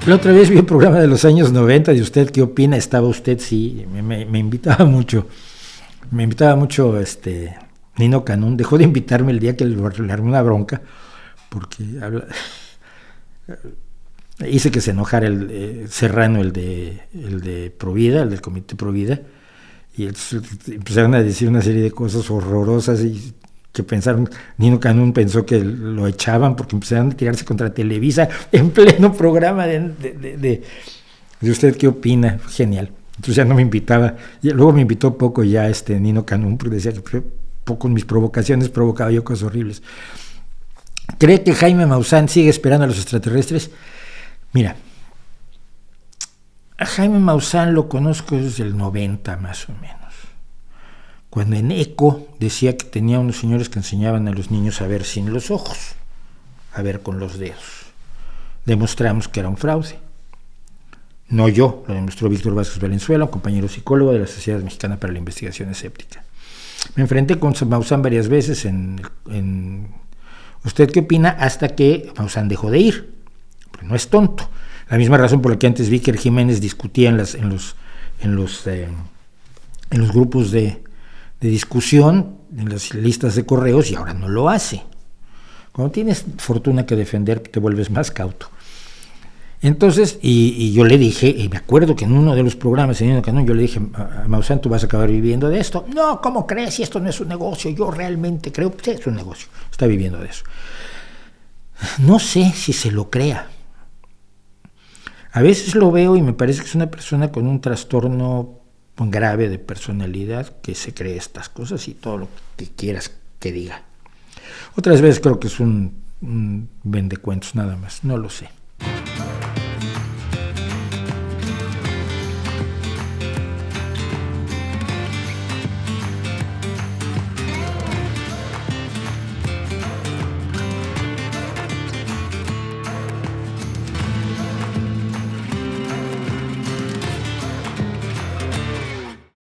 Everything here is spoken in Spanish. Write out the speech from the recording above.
La otra vez vi un programa de los años 90 de ¿Usted qué opina? Estaba usted, sí, me invitaba mucho. Me invitaba mucho Nino Canún. Dejó de invitarme el día que le armé una bronca, porque hice que se enojara el Serrano, el de Provida, el del Comité Provida, y empezaron a decir una serie de cosas horrorosas y que pensaron, Nino Canún pensó que lo echaban porque empezaron a tirarse contra Televisa en pleno programa de ¿Usted qué opina? Genial. Entonces ya no me invitaba, y luego me invitó poco ya Nino Canún, porque decía que con mis provocaciones provocaba yo cosas horribles. ¿Cree que Jaime Maussan sigue esperando a los extraterrestres? Mira, a Jaime Maussan lo conozco desde el 90 más o menos, cuando en ECO decía que tenía unos señores que enseñaban a los niños a ver sin los ojos, a ver con los dedos. Demostramos que era un fraude. No yo, lo demostró Víctor Vázquez Valenzuela, un compañero psicólogo de la Sociedad Mexicana para la Investigación Escéptica. Me enfrenté con Maussan varias veces en ¿Usted qué opina? Hasta que Maussan dejó de ir, porque no es tonto. La misma razón por la que antes Víker Jiménez discutía en los grupos de discusión, en las listas de correos, y ahora no lo hace. Cuando tienes fortuna que defender, te vuelves más cauto. Entonces, y yo le dije, y me acuerdo que en uno de los programas, en Nino Canún, yo le dije a Maussan, ¿tú vas a acabar viviendo de esto? No, ¿cómo crees? Si esto no es un negocio, yo realmente creo que es un negocio, está viviendo de eso. No sé si se lo crea. A veces lo veo y me parece que es una persona con un trastorno grave de personalidad que se cree estas cosas y todo lo que quieras que diga. Otras veces creo que es un vendecuentos nada más, no lo sé.